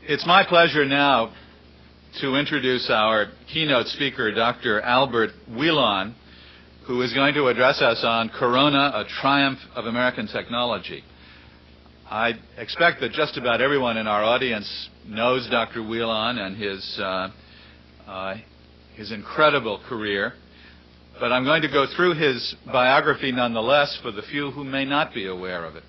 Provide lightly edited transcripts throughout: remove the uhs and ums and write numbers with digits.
It's my pleasure now to introduce our keynote speaker, Dr. Albert Wheelon, who is going to address us on Corona, a Triumph of American Technology. I expect that just about everyone in our audience knows Dr. Wheelon and his incredible career, but I'm going to go through his biography nonetheless for the few who may not be aware of it.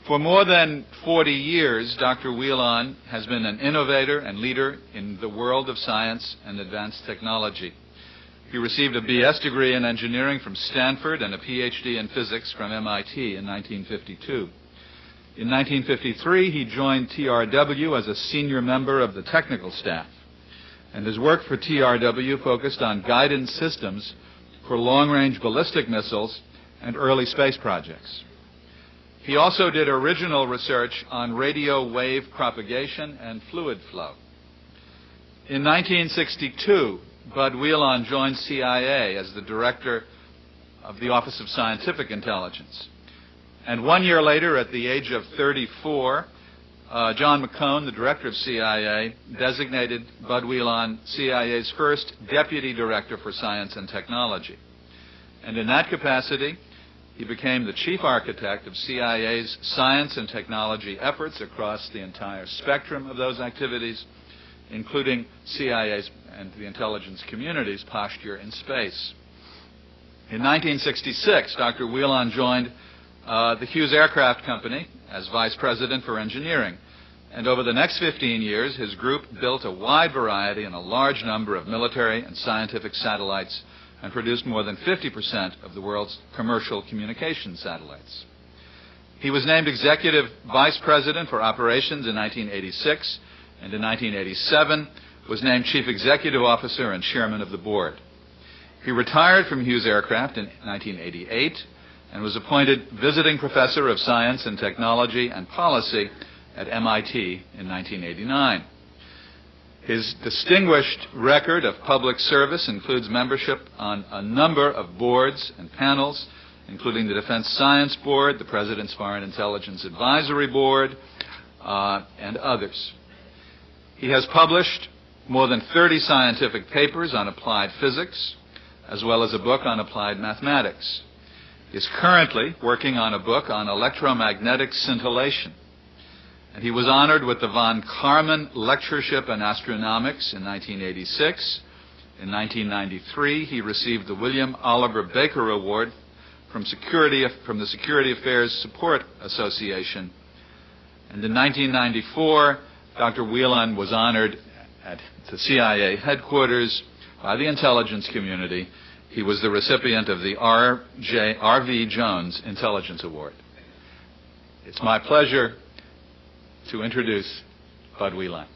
For more than 40 years, Dr. Wheelon has been an innovator and leader in the world of science and advanced technology. He received a B.S. degree in engineering from Stanford and a Ph.D. in physics from MIT in 1952. In 1953, he joined TRW as a senior member of the technical staff, and his work for TRW focused on guidance systems for long-range ballistic missiles and early space projects. He also did original research on radio wave propagation and fluid flow. In 1962, Bud Wheelon joined CIA as the director of the Office of Scientific Intelligence. And 1 year later, at the age of 34, John McCone, the director of CIA, designated Bud Wheelon CIA's first deputy director for science and technology. And in that capacity, he became the chief architect of CIA's science and technology efforts across the entire spectrum of those activities, including CIA's and the intelligence community's posture in space. In 1966, Dr. Wheelon joined the Hughes Aircraft Company as vice president for engineering. And over the next 15 years, his group built a wide variety and a large number of military and scientific satellites and produced more than 50% of the world's commercial communication satellites. He was named executive vice president for operations in 1986, and in 1987 was named chief executive officer and chairman of the board. He retired from Hughes Aircraft in 1988 and was appointed visiting professor of science and technology and policy at MIT in 1989. His distinguished record of public service includes membership on a number of boards and panels, including the Defense Science Board, the President's Foreign Intelligence Advisory Board, and others. He has published more than 30 scientific papers on applied physics, as well as a book on applied mathematics. He is currently working on a book on electromagnetic scintillation. And he was honored with the von Karman Lectureship in Astronomics in 1986. In 1993, he received the William Oliver Baker Award from the Security Affairs Support Association. And in 1994, Dr. Wheelon was honored at the CIA headquarters by the intelligence community. He was the recipient of the R.V. Jones Intelligence Award. It's my pleasure to introduce Bud Wheelon.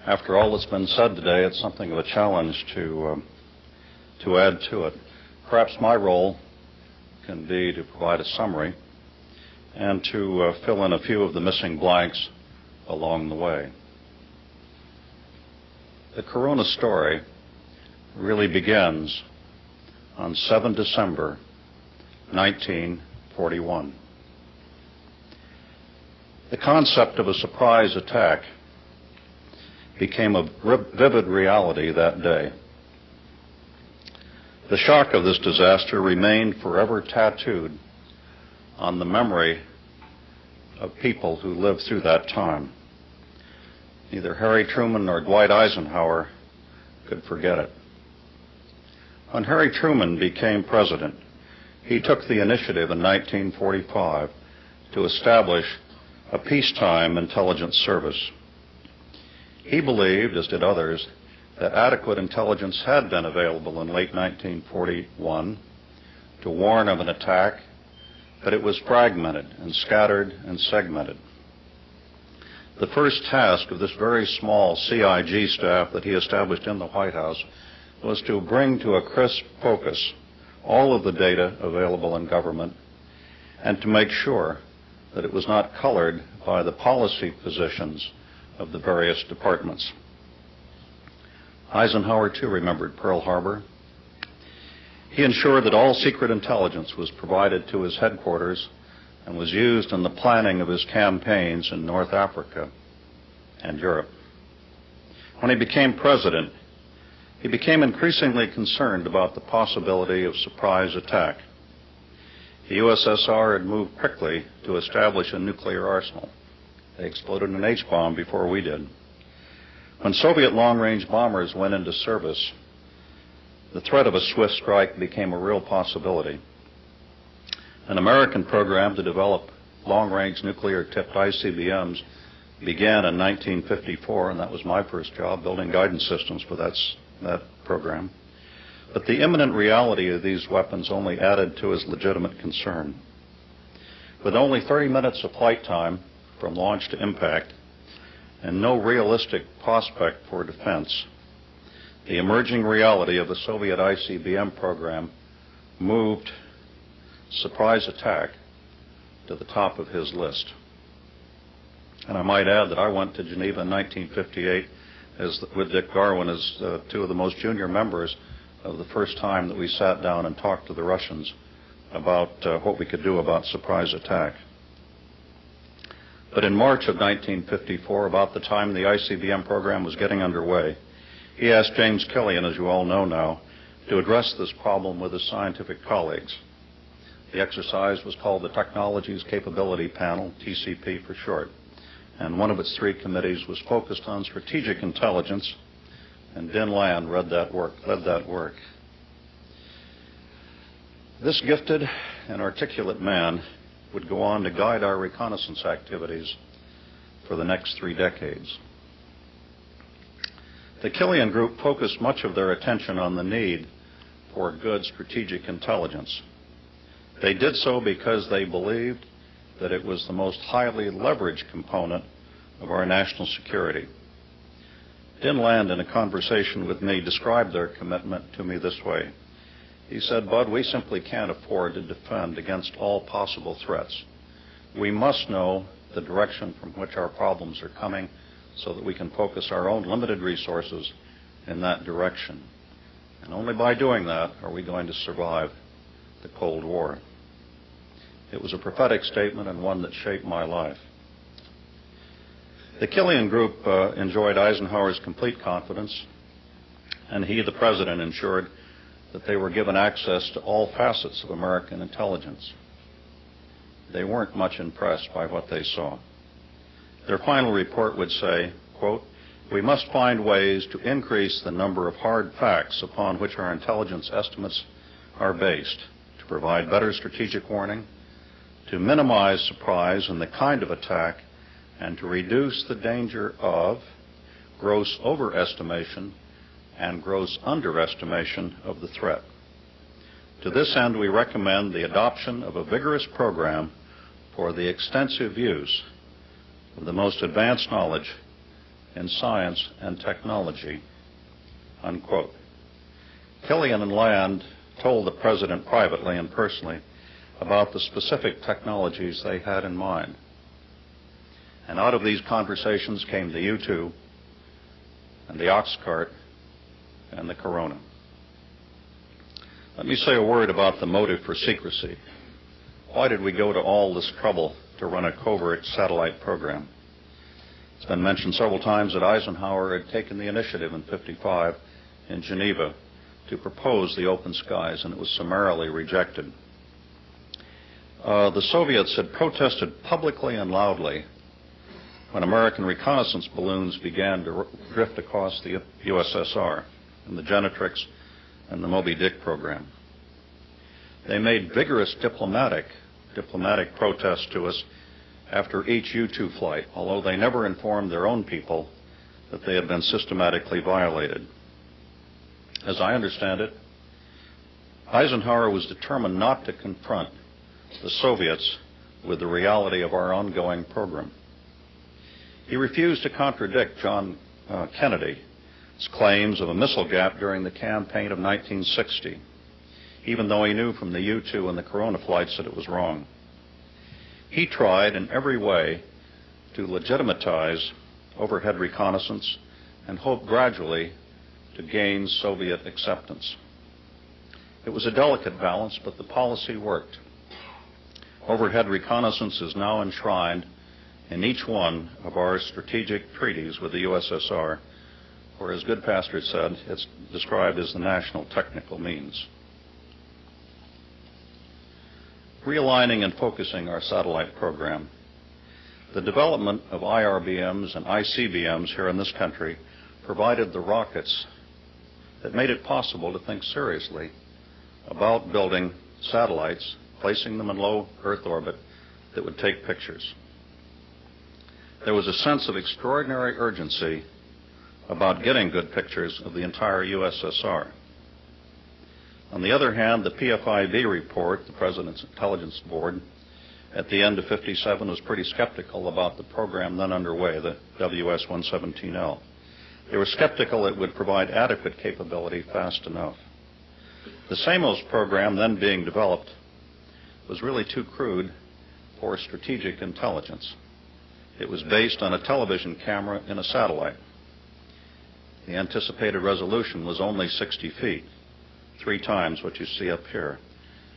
After all that's been said today, it's something of a challenge to add to it. Perhaps my role can be to provide a summary and to fill in a few of the missing blanks along the way. The Corona story really begins on 7 December 1941. The concept of a surprise attack became a vivid reality that day. The shock of this disaster remained forever tattooed on the memory of people who lived through that time. Neither Harry Truman nor Dwight Eisenhower could forget it. When Harry Truman became president, he took the initiative in 1945 to establish a peacetime intelligence service. He believed, as did others, that adequate intelligence had been available in late 1941 to warn of an attack, but it was fragmented and scattered and segmented. The first task of this very small CIG staff that he established in the White House was to bring to a crisp focus all of the data available in government and to make sure that it was not colored by the policy positions of the various departments. Eisenhower, too, remembered Pearl Harbor. He ensured that all secret intelligence was provided to his headquarters and was used in the planning of his campaigns in North Africa and Europe. When he became president, he became increasingly concerned about the possibility of surprise attack. The USSR had moved quickly to establish a nuclear arsenal. They exploded an H-bomb before we did. When Soviet long-range bombers went into service, the threat of a swift strike became a real possibility. An American program to develop long-range nuclear-tipped ICBMs began in 1954, and that was my first job, building guidance systems for that program. But the imminent reality of these weapons only added to his legitimate concern. With only 30 minutes of flight time from launch to impact and no realistic prospect for defense, the emerging reality of the Soviet ICBM program moved surprise attack to the top of his list. And I might add that I went to Geneva in 1958 with Dick Garwin as two of the most junior members of the first time that we sat down and talked to the Russians about what we could do about surprise attack. But in March of 1954, about the time the ICBM program was getting underway, he asked James Killian, as you all know now, to address this problem with his scientific colleagues. The exercise was called the Technologies Capability Panel, TCP for short, and one of its three committees was focused on strategic intelligence, and Din Land led that work. This gifted and articulate man would go on to guide our reconnaissance activities for the next 3 decades. The Killian Group focused much of their attention on the need for good strategic intelligence. They did so because they believed that it was the most highly leveraged component of our national security. Din Land, in a conversation with me, described their commitment to me this way. He said, "Bud, we simply can't afford to defend against all possible threats. We must know the direction from which our problems are coming so that we can focus our own limited resources in that direction. And only by doing that are we going to survive the Cold War." It was a prophetic statement and one that shaped my life. The Killian Group enjoyed Eisenhower's complete confidence, and he, the president, ensured that they were given access to all facets of American intelligence. They weren't much impressed by what they saw. Their final report would say, quote, "We must find ways to increase the number of hard facts upon which our intelligence estimates are based, to provide better strategic warning, to minimize surprise in the kind of attack, and to reduce the danger of gross overestimation and gross underestimation of the threat. To this end, we recommend the adoption of a vigorous program for the extensive use of the most advanced knowledge in science and technology," unquote. Killian and Land told the president privately and personally about the specific technologies they had in mind. And out of these conversations came the U-2 and the ox cart and the Corona. Let me say a word about the motive for secrecy. Why did we go to all this trouble to run a covert satellite program? It's been mentioned several times that Eisenhower had taken the initiative in '55 in Geneva to propose the open skies, and it was summarily rejected. The Soviets had protested publicly and loudly when American reconnaissance balloons began to drift across the USSR in the Genetrix and the Moby Dick program. They made vigorous diplomatic protests to us after each U-2 flight, although they never informed their own people that they had been systematically violated. As I understand it, Eisenhower was determined not to confront the Soviets with the reality of our ongoing program. He refused to contradict John Kennedy's claims of a missile gap during the campaign of 1960, even though he knew from the U-2 and the Corona flights that it was wrong. He tried in every way to legitimatize overhead reconnaissance and hoped gradually to gain Soviet acceptance. It was a delicate balance, but the policy worked. Overhead reconnaissance is now enshrined in each one of our strategic treaties with the USSR, or as Goodpaster said, it's described as the national technical means. Realigning and focusing our satellite program. The development of IRBMs and ICBMs here in this country provided the rockets that made it possible to think seriously about building satellites, placing them in low Earth orbit that would take pictures. There was a sense of extraordinary urgency about getting good pictures of the entire USSR. On the other hand, the PFIB report, the President's Intelligence Board, at the end of '57 was pretty skeptical about the program then underway, the WS-117L. They were skeptical it would provide adequate capability fast enough. The SAMOS program then being developed was really too crude for strategic intelligence. It was based on a television camera in a satellite. The anticipated resolution was only 60 feet, 3 times what you see up here.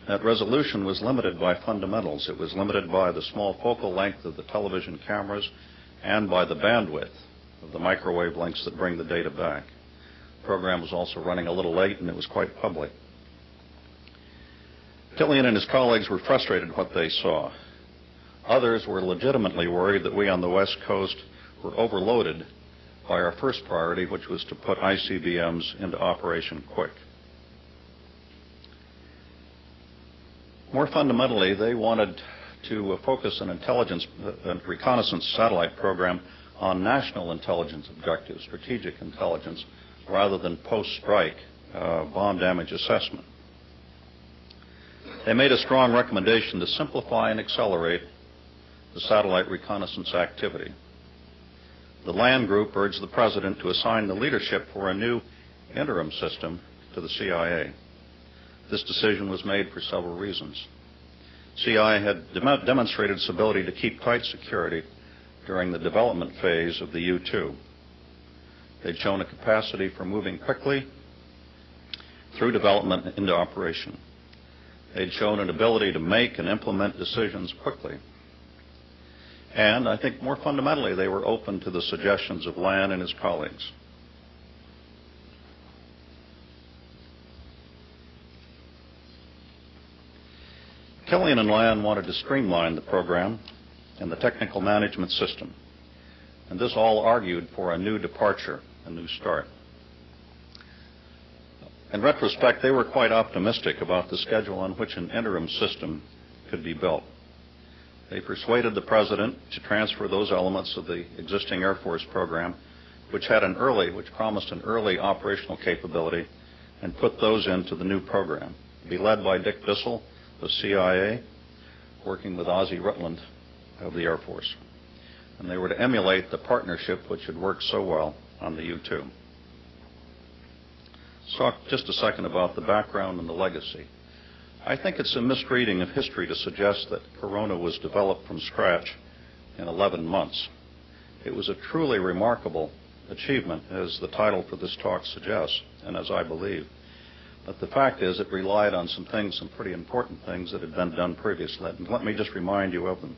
That resolution was limited by fundamentals. It was limited by the small focal length of the television cameras and by the bandwidth of the microwave links that bring the data back. The program was also running a little late, and it was quite public. Killian and his colleagues were frustrated with what they saw. Others were legitimately worried that we on the West Coast were overloaded by our first priority, which was to put ICBMs into operation quick. More fundamentally, they wanted to focus an intelligence and reconnaissance satellite program on national intelligence objectives, strategic intelligence, rather than post-strike bomb damage assessment. They made a strong recommendation to simplify and accelerate the satellite reconnaissance activity. The Land Group urged the President to assign the leadership for a new interim system to the CIA. This decision was made for several reasons. CIA had demonstrated its ability to keep tight security during the development phase of the U-2. They'd shown a capacity for moving quickly through development into operation. They'd shown an ability to make and implement decisions quickly. And I think more fundamentally, they were open to the suggestions of Land and his colleagues. Killian and Land wanted to streamline the program and the technical management system, and this all argued for a new departure, a new start. In retrospect, they were quite optimistic about the schedule on which an interim system could be built. They persuaded the President to transfer those elements of the existing Air Force program, which promised an early operational capability, and put those into the new program. To be led by Dick Bissell, the CIA, working with Ozzie Rutland of the Air Force. And they were to emulate the partnership which had worked so well on the U-2. Let's talk just a second about the background and the legacy. I think it's a misreading of history to suggest that Corona was developed from scratch in 11 months. It was a truly remarkable achievement, as the title for this talk suggests, and as I believe. But the fact is, it relied on some pretty important things that had been done previously. And let me just remind you of them.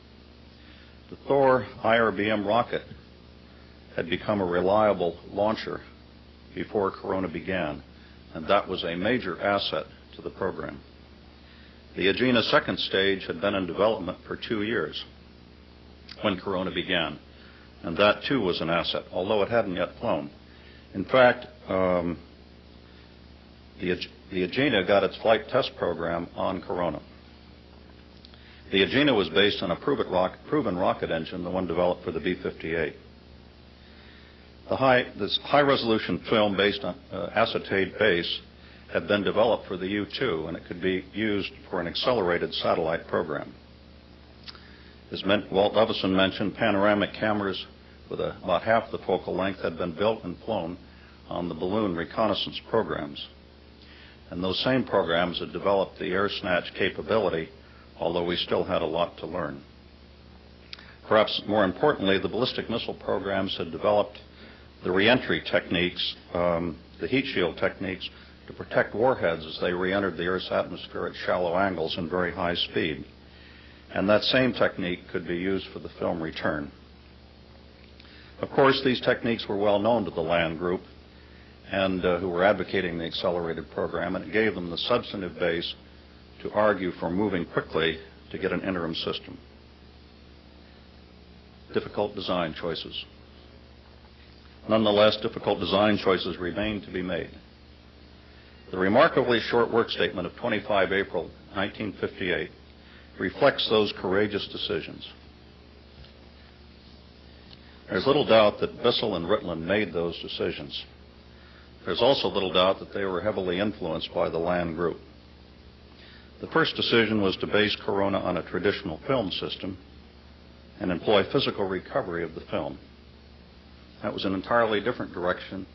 The Thor IRBM rocket had become a reliable launcher before Corona began, and that was a major asset to the program. The Agena second stage had been in development for 2 years when Corona began, and that too was an asset, although it hadn't yet flown. In fact, the Agena got its flight test program on Corona. The Agena was based on a proven rocket engine, the one developed for the B-58. This high-resolution film based on acetate base had been developed for the U-2, and it could be used for an accelerated satellite program. As Walt Levison mentioned, panoramic cameras with about half the focal length had been built and flown on the balloon reconnaissance programs. And those same programs had developed the air snatch capability, although we still had a lot to learn. Perhaps more importantly, the ballistic missile programs had developed the reentry techniques, the heat shield techniques, to protect warheads as they re-entered the Earth's atmosphere at shallow angles and very high speed. And that same technique could be used for the film Return. Of course, these techniques were well known to the land group and who were advocating the accelerated program, and it gave them the substantive base to argue for moving quickly to get an interim system. Difficult design choices. Nonetheless, difficult design choices remain to be made. The remarkably short work statement of 25 April 1958 reflects those courageous decisions. There's little doubt that Bissell and Ritland made those decisions. There's also little doubt that they were heavily influenced by the land group. The first decision was to base Corona on a traditional film system and employ physical recovery of the film. That was an entirely different direction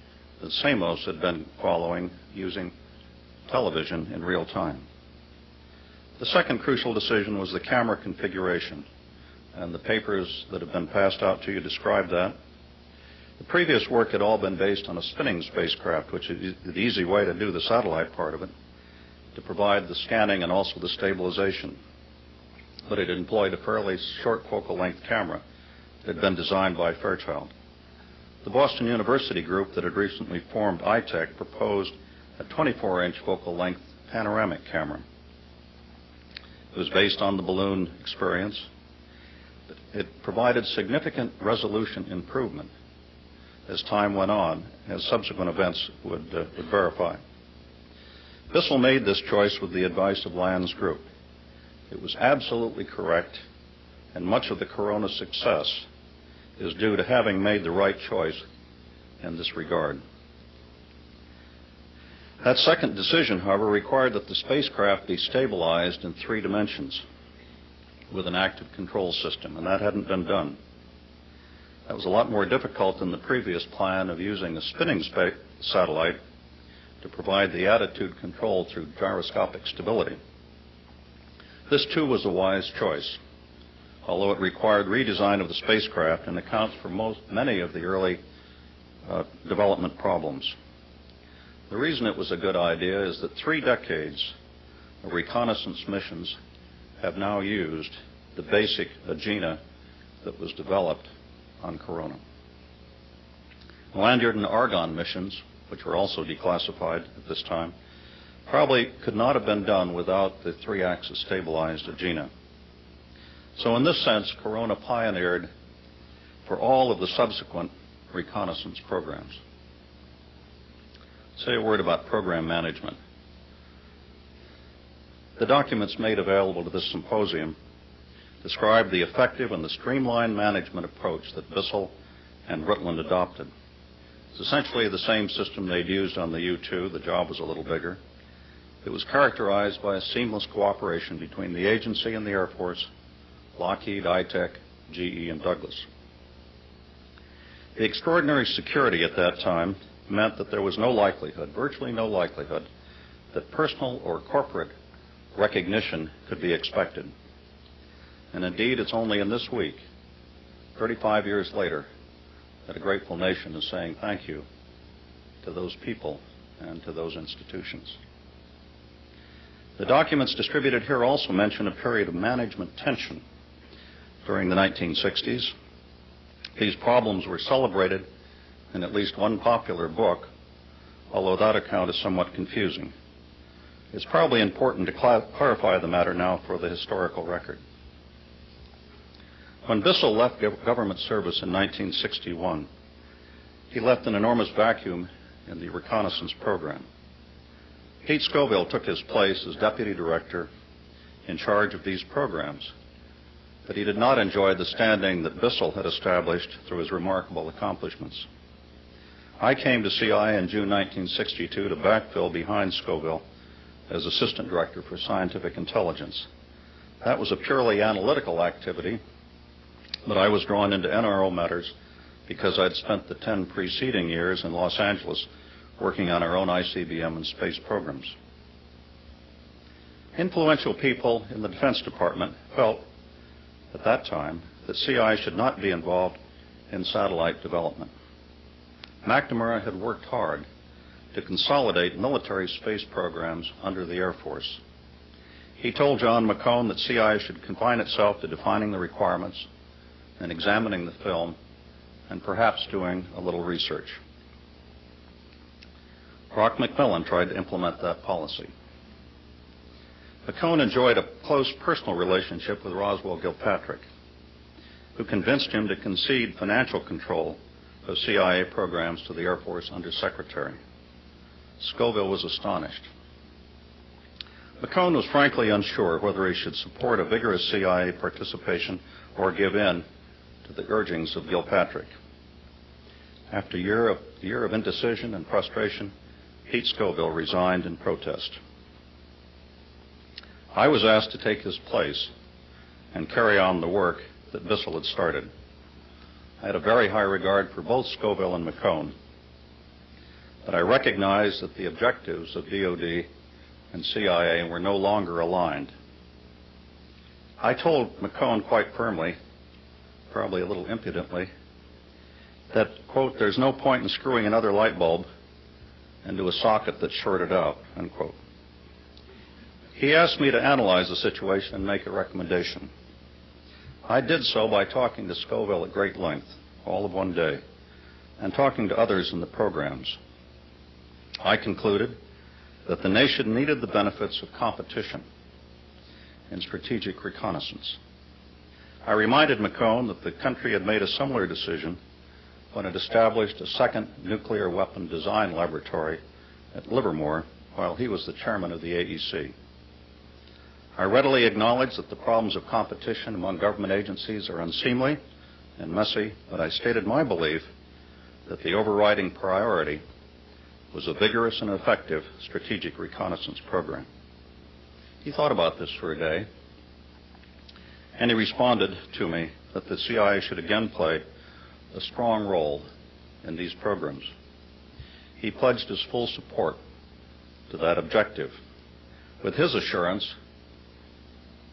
that Samos had been following using television in real time. The second crucial decision was the camera configuration, and the papers that have been passed out to you describe that. The previous work had all been based on a spinning spacecraft, which is the easy way to do the satellite part of it, to provide the scanning and also the stabilization. But it employed a fairly short focal length camera that had been designed by Fairchild. The Boston University group that had recently formed ITEC proposed a 24-inch focal length panoramic camera. It was based on the balloon experience. It provided significant resolution improvement as time went on, as subsequent events would verify. Bissell made this choice with the advice of Land's group. It was absolutely correct, and much of the Corona success is due to having made the right choice in this regard. That second decision, however, required that the spacecraft be stabilized in 3 dimensions with an active control system, and that hadn't been done. That was a lot more difficult than the previous plan of using a spinning satellite to provide the attitude control through gyroscopic stability. This, too, was a wise choice, although it required redesign of the spacecraft and accounts for many of the early development problems. The reason it was a good idea is that 3 decades of reconnaissance missions have now used the basic agena that was developed on Corona. Lanyard and Argon missions, which were also declassified at this time, probably could not have been done without the 3-axis stabilized agena. So in this sense, Corona pioneered for all of the subsequent reconnaissance programs. Say a word about program management. The documents made available to this symposium describe the effective and the streamlined management approach that Bissell and Ritland adopted. It's essentially the same system they'd used on the U-2. The job was a little bigger. It was characterized by a seamless cooperation between the agency and the Air Force, Lockheed, ITEC, GE, and Douglas. The extraordinary security at that time meant that there was no likelihood, virtually no likelihood, that personal or corporate recognition could be expected. And indeed, it's only in this week, 35 years later, that a grateful nation is saying thank you to those people and to those institutions. The documents distributed here also mention a period of management tension during the 1960s. These problems were celebrated in at least one popular book, although that account is somewhat confusing. It's probably important to clarify the matter now for the historical record. When Bissell left government service in 1961, he left an enormous vacuum in the reconnaissance program. Pete Scoville took his place as deputy director in charge of these programs, but he did not enjoy the standing that Bissell had established through his remarkable accomplishments. I came to CI in June 1962 to backfill behind Scoville as assistant director for scientific intelligence. That was a purely analytical activity, but I was drawn into NRO matters because I'd spent the 10 preceding years in Los Angeles working on our own ICBM and space programs. Influential people in the Defense Department felt at that time that CIA should not be involved in satellite development. McNamara had worked hard to consolidate military space programs under the Air Force. He told John McCone that CIA should confine itself to defining the requirements and examining the film and perhaps doing a little research. Brock McMillan tried to implement that policy. McCone enjoyed a close personal relationship with Roswell Gilpatrick, who convinced him to concede financial control of CIA programs to the Air Force Undersecretary. Scoville was astonished. McCone was frankly unsure whether he should support a vigorous CIA participation or give in to the urgings of Gilpatrick. After a year of indecision and frustration, Pete Scoville resigned in protest. I was asked to take his place and carry on the work that Bissell had started. I had a very high regard for both Scoville and McCone, but I recognized that the objectives of DoD and CIA were no longer aligned. I told McCone quite firmly, probably a little impudently, that, quote, "there's no point in screwing another light bulb into a socket that's shorted out," unquote. He asked me to analyze the situation and make a recommendation. I did so by talking to Scoville at great length, all of one day, and talking to others in the programs. I concluded that the nation needed the benefits of competition in strategic reconnaissance. I reminded McCone that the country had made a similar decision when it established a second nuclear weapon design laboratory at Livermore while he was the chairman of the AEC. I readily acknowledge that the problems of competition among government agencies are unseemly and messy, but I stated my belief that the overriding priority was a vigorous and effective strategic reconnaissance program. He thought about this for a day, and he responded to me that the CIA should again play a strong role in these programs. He pledged his full support to that objective. With his assurance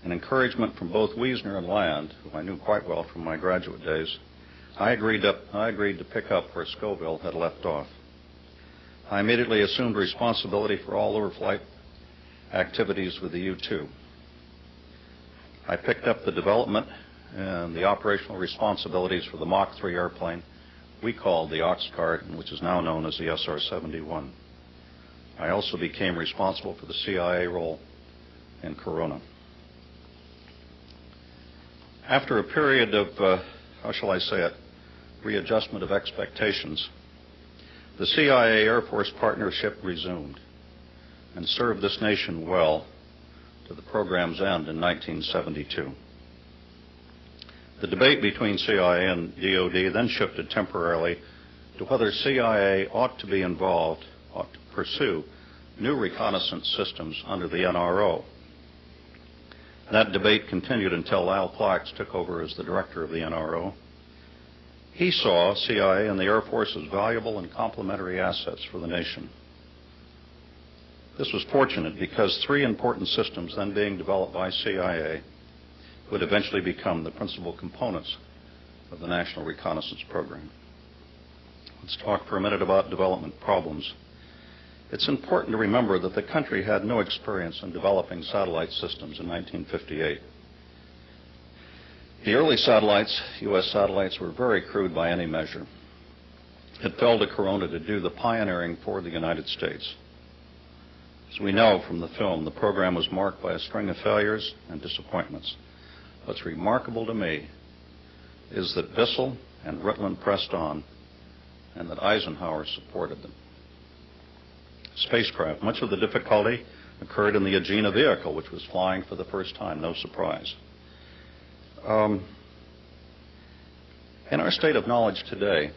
and encouragement from both Wiesner and Land, who I knew quite well from my graduate days, I agreed to pick up where Scoville had left off. I immediately assumed responsibility for all overflight activities with the U-2. I picked up the development and the operational responsibilities for the Mach 3 airplane we called the Oxcart, and which is now known as the SR-71. I also became responsible for the CIA role in Corona. After a period of, readjustment of expectations, the CIA Air Force partnership resumed and served this nation well to the program's end in 1972. The debate between CIA and DoD then shifted temporarily to whether CIA ought to pursue new reconnaissance systems under the NRO. That debate continued until Al Plax took over as the director of the NRO. He saw CIA and the Air Force as valuable and complementary assets for the nation. This was fortunate because three important systems then being developed by CIA would eventually become the principal components of the National Reconnaissance Program. Let's talk for a minute about development problems. It's important to remember that the country had no experience in developing satellite systems in 1958. The early satellites, U.S. satellites, were very crude by any measure. It fell to Corona to do the pioneering for the United States. As we know from the film, the program was marked by a string of failures and disappointments. What's remarkable to me is that Bissell and Rutland pressed on and that Eisenhower supported them. Spacecraft. Much of the difficulty occurred in the Agena vehicle, which was flying for the first time, no surprise. In our state of knowledge today,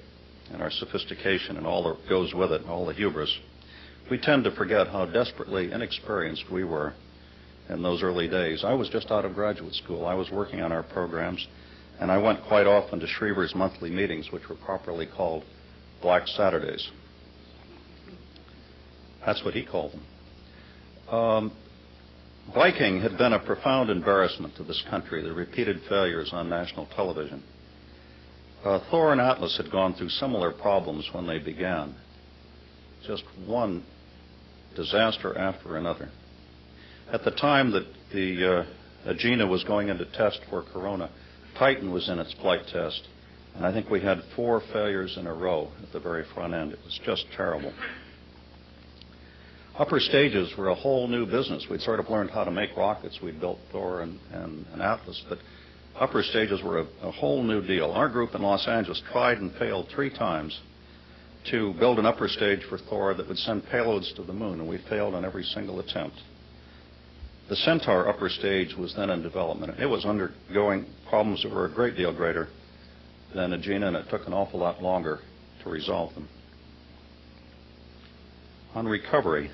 and our sophistication and all that goes with it, and all the hubris, we tend to forget how desperately inexperienced we were in those early days. I was just out of graduate school. I was working on our programs, and I went quite often to Schriever's monthly meetings, which were properly called Black Saturdays. That's what he called them. Viking had been a profound embarrassment to this country, the repeated failures on national television. Thor and Atlas had gone through similar problems when they began. Just one disaster after another. At the time that the Agena was going into test for Corona, Titan was in its flight test, and I think we had 4 failures in a row at the very front end. It was just terrible. Upper stages were a whole new business. We'd sort of learned how to make rockets. We'd built Thor and Atlas, but upper stages were a whole new deal. Our group in Los Angeles tried and failed 3 times to build an upper stage for Thor that would send payloads to the moon, and we failed on every single attempt. The Centaur upper stage was then in development. It was undergoing problems that were a great deal greater than Agena, and it took an awful lot longer to resolve them. On recovery,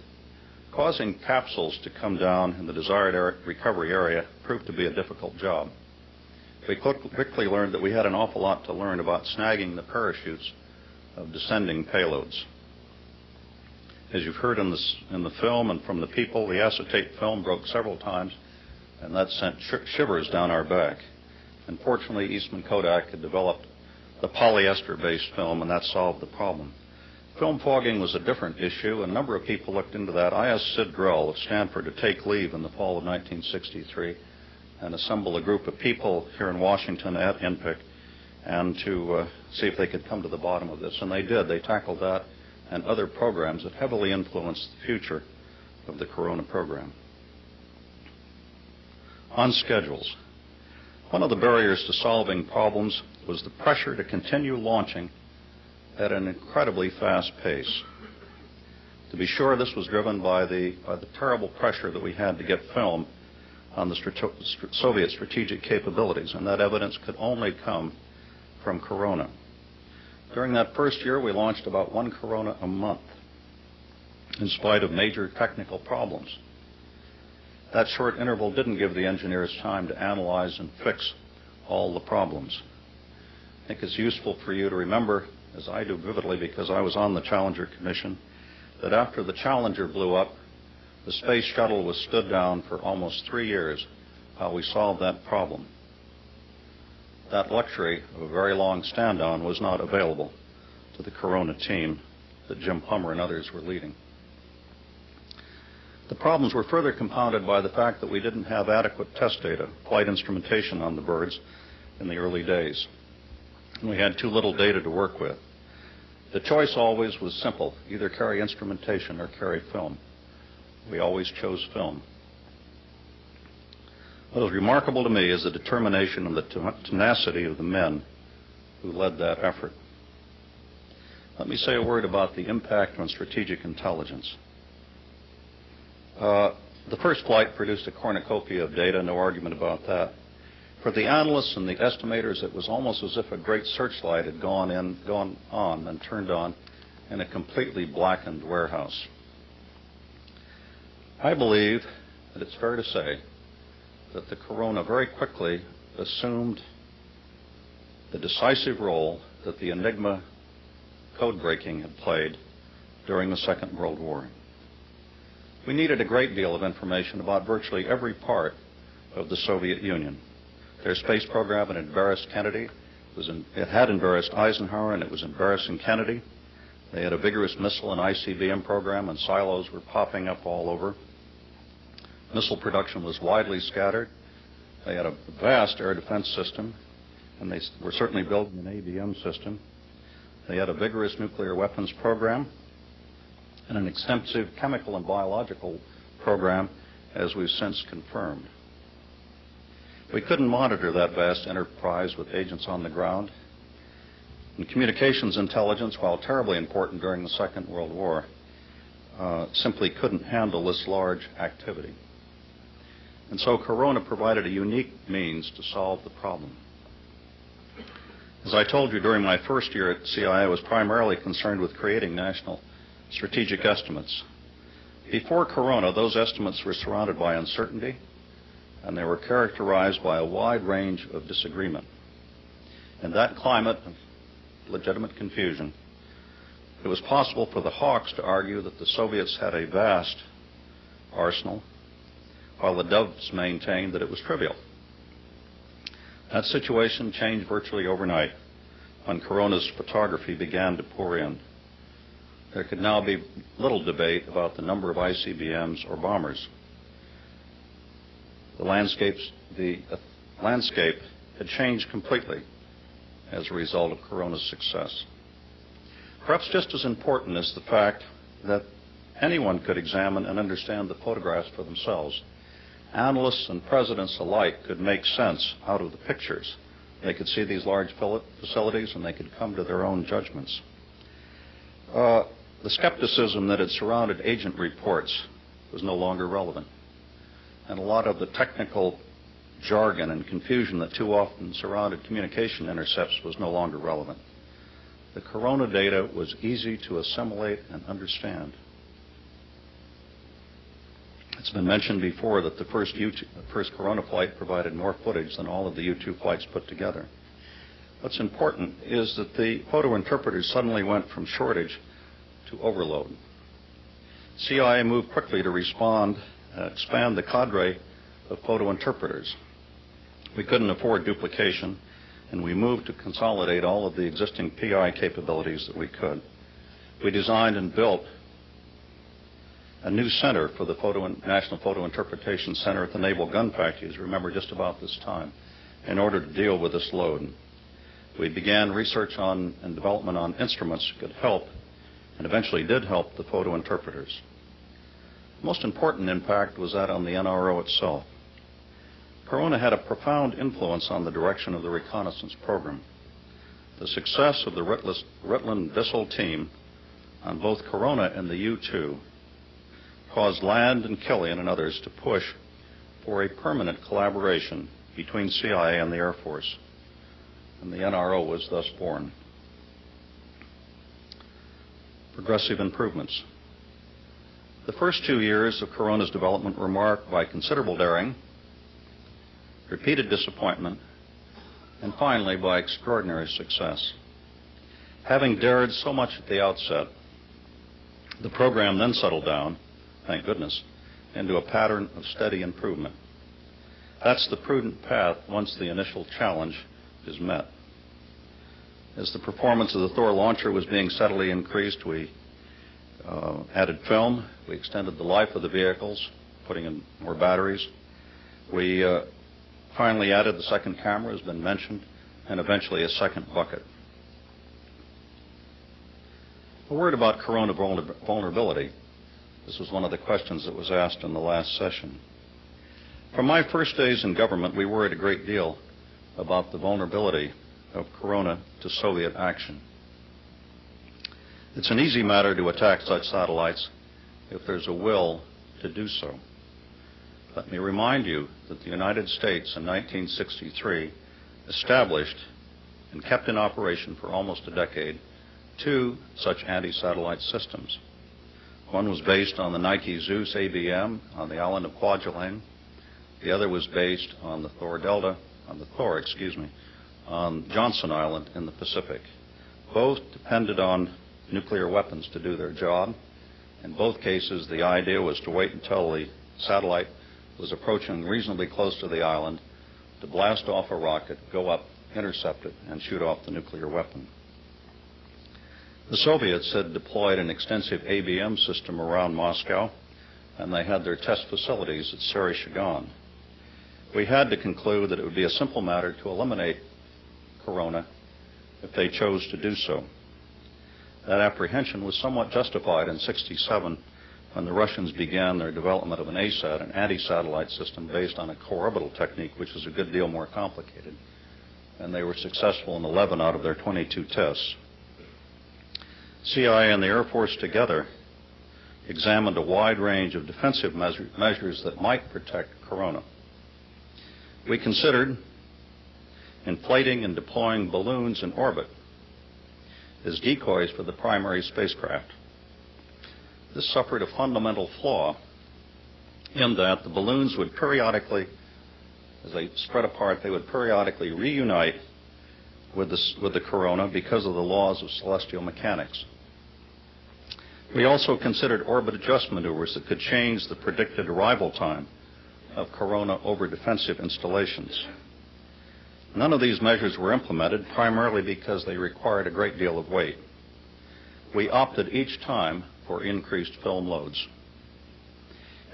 causing capsules to come down in the desired recovery area proved to be a difficult job. We quickly learned that we had an awful lot to learn about snagging the parachutes of descending payloads. As you've heard in the film and from the people, the acetate film broke several times, and that sent shivers down our back. Unfortunately, Eastman Kodak had developed the polyester-based film, and that solved the problem. Film fogging was a different issue. A number of people looked into that. I asked Sid Grell of Stanford to take leave in the fall of 1963 and assemble a group of people here in Washington at NPIC and to see if they could come to the bottom of this. And they did. They tackled that and other programs that heavily influenced the future of the Corona program. On schedules. One of the barriers to solving problems was the pressure to continue launching at an incredibly fast pace. To be sure, this was driven by the terrible pressure that we had to get film on the Soviet strategic capabilities, and that evidence could only come from Corona. During that first year, we launched about 1 Corona a month, in spite of major technical problems. That short interval didn't give the engineers time to analyze and fix all the problems. I think it's useful for you to remember, as I do vividly because I was on the Challenger Commission, that after the Challenger blew up, the space shuttle was stood down for almost 3 years while we solved that problem. That luxury of a very long stand-down was not available to the Corona team that Jim Plummer and others were leading. The problems were further compounded by the fact that we didn't have adequate test data, flight instrumentation on the birds in the early days. And we had too little data to work with. The choice always was simple, either carry instrumentation or carry film. We always chose film. What is remarkable to me is the determination and the tenacity of the men who led that effort. Let me say a word about the impact on strategic intelligence. The first flight produced a cornucopia of data, no argument about that. For the analysts and the estimators, it was almost as if a great searchlight had gone on and turned on in a completely blackened warehouse. I believe that it's fair to say that the Corona very quickly assumed the decisive role that the Enigma code breaking had played during the Second World War. We needed a great deal of information about virtually every part of the Soviet Union. Their space program had embarrassed Kennedy. It had embarrassed Eisenhower, and it was embarrassing Kennedy. They had a vigorous missile and ICBM program, and silos were popping up all over. Missile production was widely scattered. They had a vast air defense system, and they were certainly building an ABM system. They had a vigorous nuclear weapons program and an extensive chemical and biological program, as we've since confirmed. We couldn't monitor that vast enterprise with agents on the ground. And communications intelligence, while terribly important during the Second World War, simply couldn't handle this large activity. And so Corona provided a unique means to solve the problem. As I told you, during my first year at CIA, I was primarily concerned with creating national strategic estimates. Before Corona, those estimates were surrounded by uncertainty, and they were characterized by a wide range of disagreement. In that climate of legitimate confusion, it was possible for the hawks to argue that the Soviets had a vast arsenal, while the doves maintained that it was trivial. That situation changed virtually overnight when Corona's photography began to pour in. There could now be little debate about the number of ICBMs or bombers. The landscape had changed completely as a result of Corona's success. Perhaps just as important is the fact that anyone could examine and understand the photographs for themselves. Analysts and presidents alike could make sense out of the pictures. They could see these large facilities and they could come to their own judgments. The skepticism that had surrounded agent reports was no longer relevant. And a lot of the technical jargon and confusion that too often surrounded communication intercepts was no longer relevant. The Corona data was easy to assimilate and understand. It's been mentioned before that the first Corona flight provided more footage than all of the U-2 flights put together. What's important is that the photo interpreters suddenly went from shortage to overload. CIA moved quickly to respond, expand the cadre of photo interpreters. We couldn't afford duplication, and we moved to consolidate all of the existing PI capabilities that we could. We designed and built a new center for the National Photo Interpretation Center at the Naval Gun Factories, remember, just about this time, in order to deal with this load. We began research on and development on instruments that could help, and eventually did help, the photo interpreters. The most important impact was that on the NRO itself. Corona had a profound influence on the direction of the reconnaissance program. The success of the Rutland-Bissell team on both Corona and the U-2 caused Land and Killian and others to push for a permanent collaboration between CIA and the Air Force, and the NRO was thus born. Progressive improvements. The first 2 years of Corona's development were marked by considerable daring, repeated disappointment, and finally by extraordinary success. Having dared so much at the outset, the program then settled down, thank goodness, into a pattern of steady improvement. That's the prudent path once the initial challenge is met. As the performance of the Thor launcher was being steadily increased, we added film, we extended the life of the vehicles, putting in more batteries. We finally added the second camera, has been mentioned, and eventually a second bucket. A word about Corona vulnerability. This was one of the questions that was asked in the last session. From my first days in government, we worried a great deal about the vulnerability of Corona to Soviet action. It's an easy matter to attack such satellites if there's a will to do so. Let me remind you that the United States in 1963 established and kept in operation for almost a decade 2 such anti-satellite systems. One was based on the Nike Zeus ABM on the island of Kwajalein. The other was based on the Thor, on Johnson Island in the Pacific. Both depended on nuclear weapons to do their job. In both cases, the idea was to wait until the satellite was approaching reasonably close to the island to blast off a rocket, go up, intercept it, and shoot off the nuclear weapon. The Soviets had deployed an extensive ABM system around Moscow, and they had their test facilities at Sarychegan. We had to conclude that it would be a simple matter to eliminate Corona if they chose to do so. That apprehension was somewhat justified in '67 when the Russians began their development of an ASAT, an anti-satellite system based on a co-orbital technique, which is a good deal more complicated. And they were successful in 11 out of their 22 tests. CIA and the Air Force together examined a wide range of defensive measures that might protect Corona. We considered inflating and deploying balloons in orbit as decoys for the primary spacecraft. This suffered a fundamental flaw in that the balloons would periodically, as they spread apart, they would periodically reunite with the Corona because of the laws of celestial mechanics. We also considered orbit adjust maneuvers that could change the predicted arrival time of Corona over-defensive installations. None of these measures were implemented, primarily because they required a great deal of weight. We opted each time for increased film loads.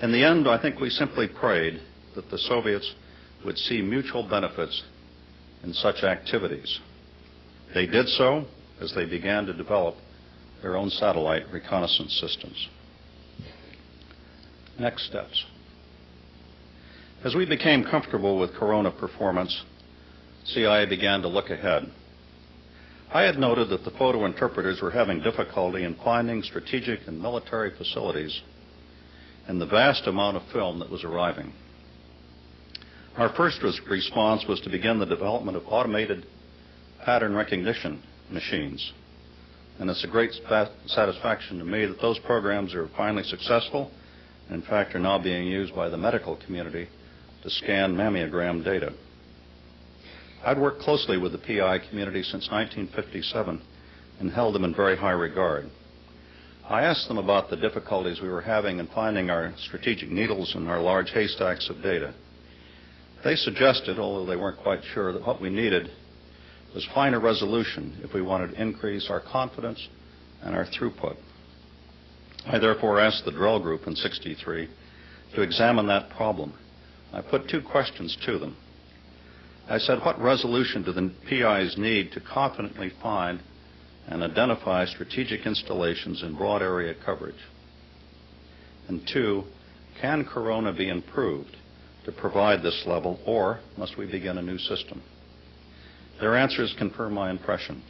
In the end, I think we simply prayed that the Soviets would see mutual benefits in such activities. They did so as they began to develop their own satellite reconnaissance systems. Next steps. As we became comfortable with Corona performance, CIA began to look ahead. I had noted that the photo interpreters were having difficulty in finding strategic and military facilities in the vast amount of film that was arriving. Our first response was to begin the development of automated pattern recognition machines. And it's a great satisfaction to me that those programs are finally successful, and in fact are now being used by the medical community to scan mammogram data. I'd worked closely with the PI community since 1957 and held them in very high regard. I asked them about the difficulties we were having in finding our strategic needles in our large haystacks of data. They suggested, although they weren't quite sure, that what we needed was finer resolution if we wanted to increase our confidence and our throughput. I therefore asked the drill group in '63 to examine that problem. I put two questions to them. I said, what resolution do the PIs need to confidently find and identify strategic installations in broad area coverage? And two, can Corona be improved to provide this level, or must we begin a new system? Their answers confirm my impression.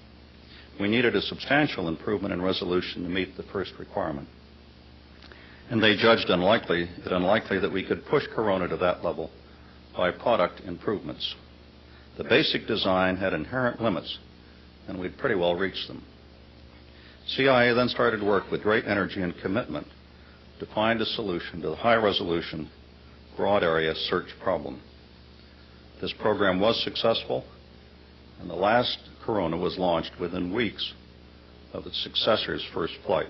We needed a substantial improvement in resolution to meet the first requirement. And they judged it unlikely that we could push Corona to that level by product improvements. The basic design had inherent limits, and we'd pretty well reached them. CIA then started work with great energy and commitment to find a solution to the high-resolution, broad-area search problem. This program was successful, and the last Corona was launched within weeks of its successor's first flight.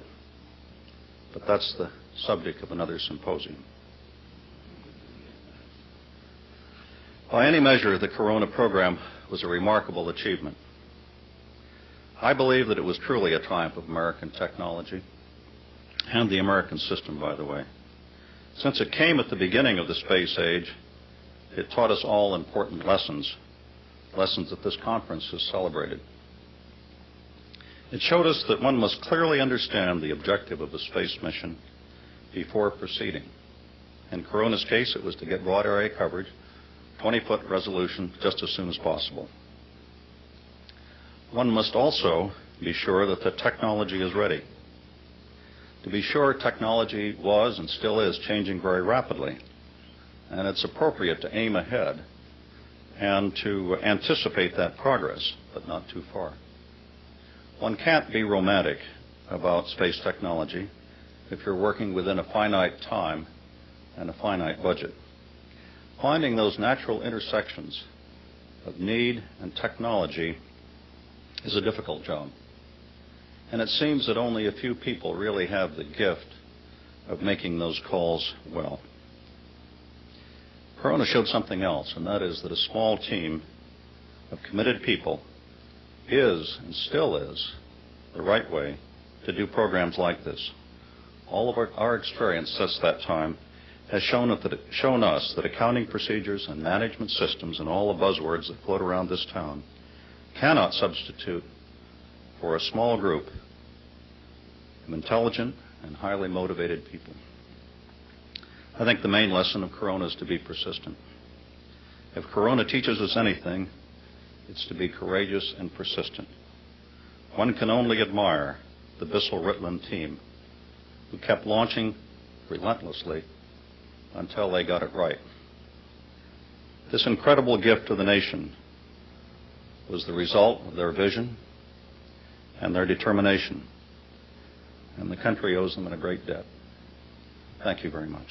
But that's the subject of another symposium. By any measure, the Corona program was a remarkable achievement. I believe that it was truly a triumph of American technology, and the American system, by the way. Since it came at the beginning of the space age, it taught us all important lessons that this conference has celebrated. It showed us that one must clearly understand the objective of a space mission before proceeding. In Corona's case, it was to get broad area coverage, 20-foot resolution, just as soon as possible. One must also be sure that the technology is ready. To be sure, technology was and still is changing very rapidly, and it's appropriate to aim ahead and to anticipate that progress, but not too far. One can't be romantic about space technology if you're working within a finite time and a finite budget. Finding those natural intersections of need and technology is a difficult job. And it seems that only a few people really have the gift of making those calls well. Corona showed something else, and that is that a small team of committed people is, and still is, the right way to do programs like this. All of our experience since that time has shown us that accounting procedures and management systems and all the buzzwords that float around this town cannot substitute for a small group of intelligent and highly motivated people. I think the main lesson of Corona is to be persistent. If Corona teaches us anything, it's to be courageous and persistent. One can only admire the Bissell-Ritland team, who kept launching relentlessly until they got it right. This incredible gift to the nation was the result of their vision and their determination, and the country owes them a great debt. Thank you very much.